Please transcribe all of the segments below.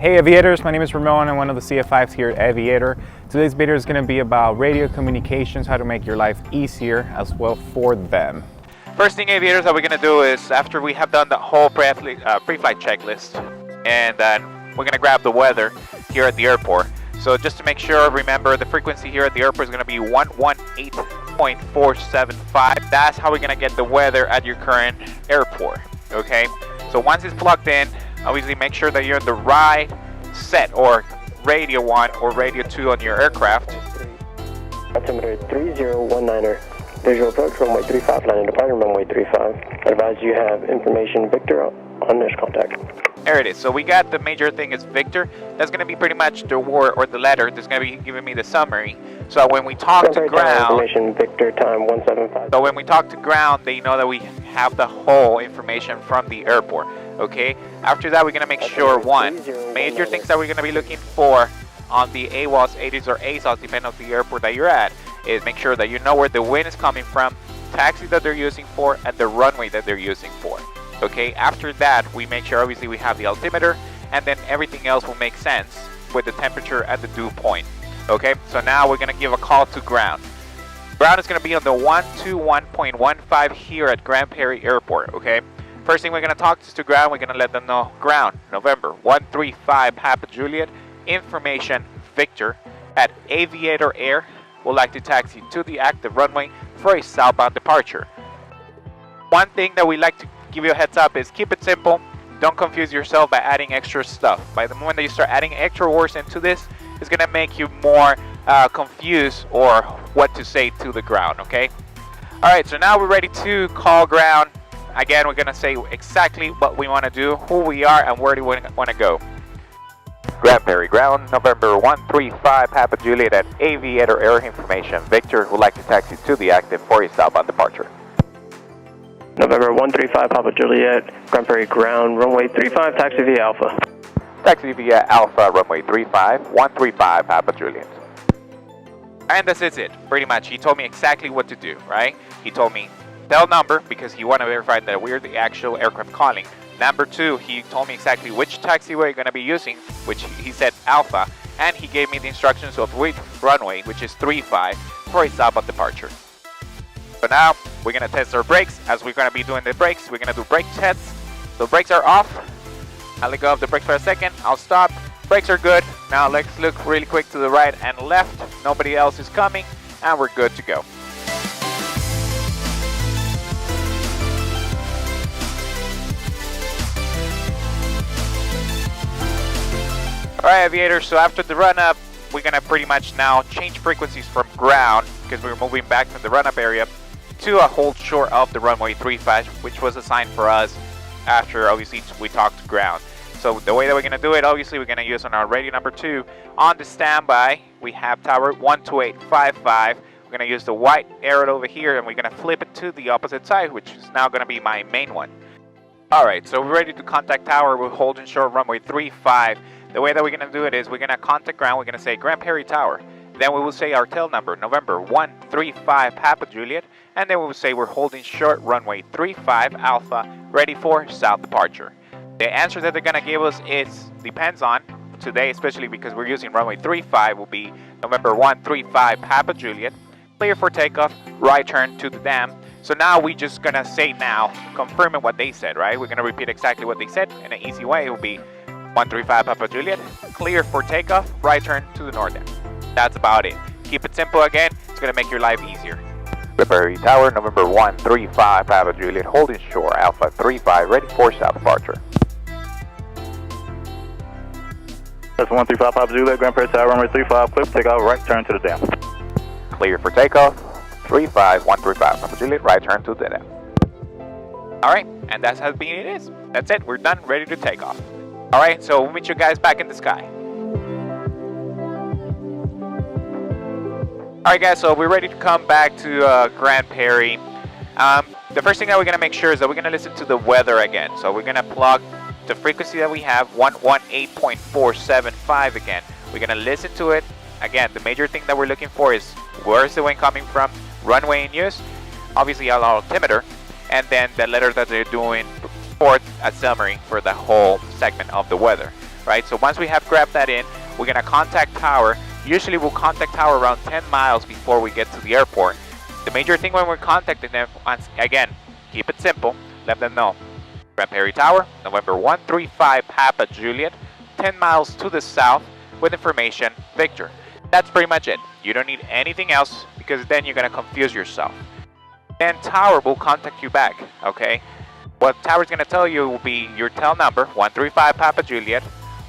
Hey Aviators, my name is Ramon. I'm one of the CF5s here at Aviator. Today's video is going to be about radio communications, how to make your life easier as well for them. First thing, Aviators, that we're going to do is after we have done the whole pre-flight checklist, and then we're going to grab the weather here at the airport. So just to make sure, remember the frequency here at the airport is going to be 118.475. That's how we're going to get the weather at your current airport, okay? So once it's plugged in, obviously make sure that you're in the right set or radio 1 or radio 2 on your aircraft. Altimeter 3019er, visual approach runway 35, landing departure runway 35. Advise you have information Victor on this contact. There it is. So we got the major thing is Victor. That's going to be pretty much the word or the letter that's going to be giving me the summary. So when we talk to ground, information Victor time 175. So when we talk to ground, they know that we have the whole information from the airport. Okay. After that, we're going to make sure major things that we're going to be looking for on the AWOS, ADIS, or ASOS, depending on the airport that you're at, is make sure that you know where the wind is coming from, taxi that they're using for, and the runway that they're using for. Okay, after that, we make sure obviously we have the altimeter, and then everything else will make sense with the temperature at the dew point. Okay, so now we're going to give a call to ground. Ground is going to be on the 121.15 here at Grand Prairie Airport. Okay, first thing we're going to talk to ground, we're going to let them know ground, November 135 Papa Juliet, information Victor at Aviator Air would like to taxi to the active runway for a southbound departure. One thing that we like to give you a heads up is keep it simple. Don't confuse yourself by adding extra stuff. By the moment that you start adding extra words into this, it's going to make you more confused or what to say to the ground, okay? Alright, so now we're ready to call ground. Again, we're going to say exactly what we want to do, who we are, and where do we want to go. Grand Prairie ground, November 135 Papa Juliet at Aviator Air, information Victor would like to taxi to the active for a southbound departure. November 135 Papa Juliet, Grand Prairie ground, runway 35, taxi via Alpha. Taxi via Alpha, runway 35, 135 Papa Juliet. And this is it, pretty much. He told me exactly what to do, right? He told me, tell number, because he wanted to verify that we're the actual aircraft calling. Number 2, he told me exactly which taxiway we're going to be using, which he said Alpha, and he gave me the instructions of which runway, which is 35, for a southbound departure. So now, we're going to test our brakes. As we're going to be doing the brakes, we're going to do brake tests. The brakes are off. I'll let go of the brakes for a second. I'll stop. Brakes are good. Now let's look really quick to the right and left. Nobody else is coming, and we're good to go. Alright, Aviators, so after the run-up, we're going to pretty much now change frequencies from ground, because we're moving back from the run-up area, to a hold short of the runway 35, which was assigned for us after, obviously, we talked to ground. So the way that we're going to do it, obviously, we're going to use on our radio number 2. On the standby, we have tower 12855. We're going to use the white arrow over here, and we're going to flip it to the opposite side, which is now going to be my main one. Alright, so we're ready to contact tower. We're holding short runway 35. The way that we're going to do it is we're going to contact ground. We're going to say Grand Prairie Tower. Then we will say our tail number, November 135 Papa Juliet. And then we will say we're holding short runway 35 Alpha, ready for south departure. The answer that they're going to give us depends on today, especially because we're using runway 35, will be November 135 Papa Juliet. Clear for takeoff, right turn to the dam. So now we're just going to say now, confirming what they said, right? We're going to repeat exactly what they said in an easy way. It will be 135 Papa Juliet, clear for takeoff, right turn to the north end. That's about it. Keep it simple again, it's going to make your life easier. Grand Prairie Tower, November 135 Papa Juliet, holding shore, Alpha 35, ready for south departure. That's 135 Papa Juliet, Grand Prairie Tower, runway 35, clear for takeoff, right turn to the dam. Clear for takeoff, 35, 135 Papa Juliet, right turn to the dam. Alright, and that's how it is. That's it, we're done, ready to take off. Alright, so we'll meet you guys back in the sky. Alright guys, so we're ready to come back to Grand Prairie. The first thing that we're going to make sure is that we're going to listen to the weather again. So we're going to plug the frequency that we have, 118.475 again. We're going to listen to it. Again, the major thing that we're looking for is where is the wind coming from, runway in use, obviously our altimeter, and then the letter that they're doing for a summary for the whole segment of the weather. right? So once we have grabbed that in, we're gonna contact tower. Usually we'll contact tower around 10 miles before we get to the airport. The major thing when we're contacting them, once again, keep it simple, let them know. Grand Prairie Tower, November 135 Papa Juliet, 10 miles to the south with information, Victor. That's pretty much it. You don't need anything else because then you're gonna confuse yourself. Then tower will contact you back, okay? What tower's gonna tell you will be your tail number, 135 Papa Juliet,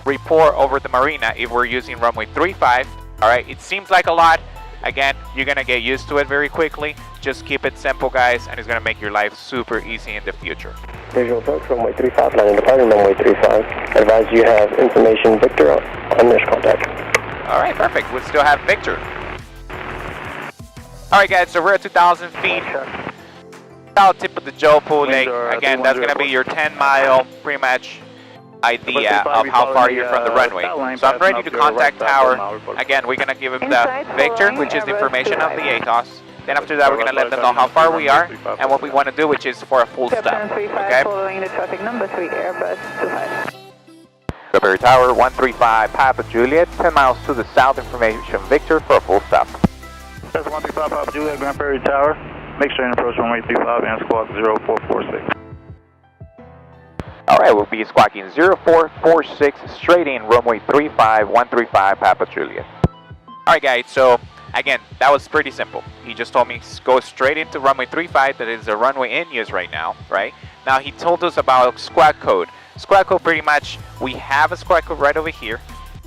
report over the marina if we're using runway 35, all right? It seems like a lot. Again, you're gonna get used to it very quickly. Just keep it simple, guys, and it's gonna make your life super easy in the future. Visual approach, runway 35, landing departing runway 35. Advise you have information Victor on this contact. All right, perfect. We still have Victor. All right, guys, so we're at 2,000 feet. South tip of the Jopo Lake. Again, that's gonna be your 10-mile, pretty much, idea of how far you're from the runway. So I'm ready to contact tower. Again, we're gonna give him the Victor, which is the information of the ATOS. Then after that, we're gonna let them know how far we are and what we want to do, which is for a full stop. Okay? Following the traffic number 3 Airbus 25. Grand Tower 135 Papa Juliet, 10 miles to the south, information Victor for a full stop. That's 135 Papa Juliet, Grand Prairie Tower. Make sure you approach runway 35 and squawk 0446. Alright, we'll be squawking 0446 straight in runway 35, 135 Papa Juliet. Alright guys, so again, that was pretty simple. He just told me go straight into runway 35, that is the runway in use right now, right? Now he told us about squawk code. Squawk code, pretty much, we have a squawk code right over here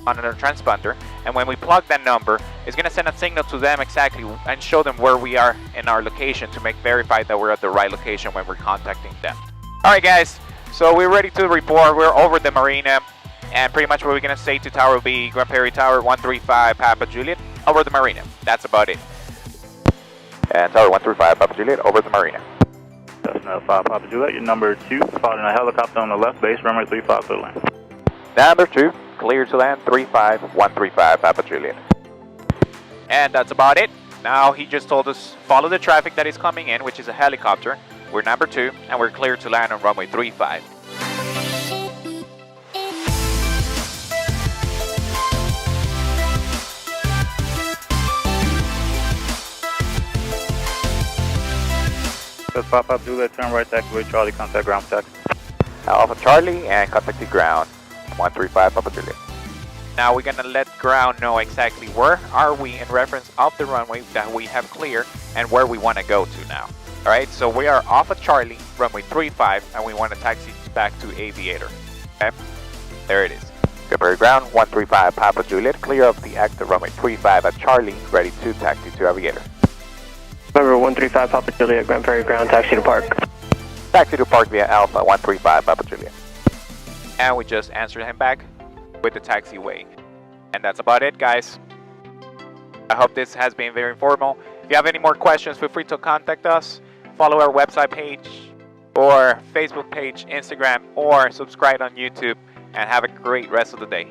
on our transponder, and when we plug that number, it's gonna send a signal to them exactly and show them where we are in our location to make verify that we're at the right location when we're contacting them. Alright guys, so we're ready to report. We're over the marina, and pretty much what we're gonna say to tower will be Grand Prairie Tower 135 Papa Juliet over the marina. That's about it. And tower 135 Papa Juliet over the marina. That's 5 Papa Juliet, your number 2, spotting a helicopter on the left base, runway 35 clear land. Number 2, clear to land 35 135 Papa Juliet. And that's about it. Now he just told us follow the traffic that is coming in, which is a helicopter. We're number 2, and we're clear to land on runway 35. That's 5 Papa Juliet, turn right taxiway, Charlie, contact ground taxi. Alpha Charlie and contact the ground 135 Papa Juliet. Now we're gonna let ground know exactly where are we in reference of the runway that we have clear and where we want to go to now. All right, so we are off of Charlie, runway 35, and we want to taxi back to Aviator. Okay, there it is. Grand Prairie ground 135 Papa Juliet, clear of the active runway 35 at Charlie, ready to taxi to Aviator. Number 135 Papa Juliet, Grand Prairie ground, taxi to park. Taxi to park via Alpha 135 Papa Juliet. And we just answered him back with the taxiway. And that's about it, guys. I hope this has been very informal. If you have any more questions, feel free to contact us. Follow our website page or Facebook page, Instagram, or subscribe on YouTube. And have a great rest of the day.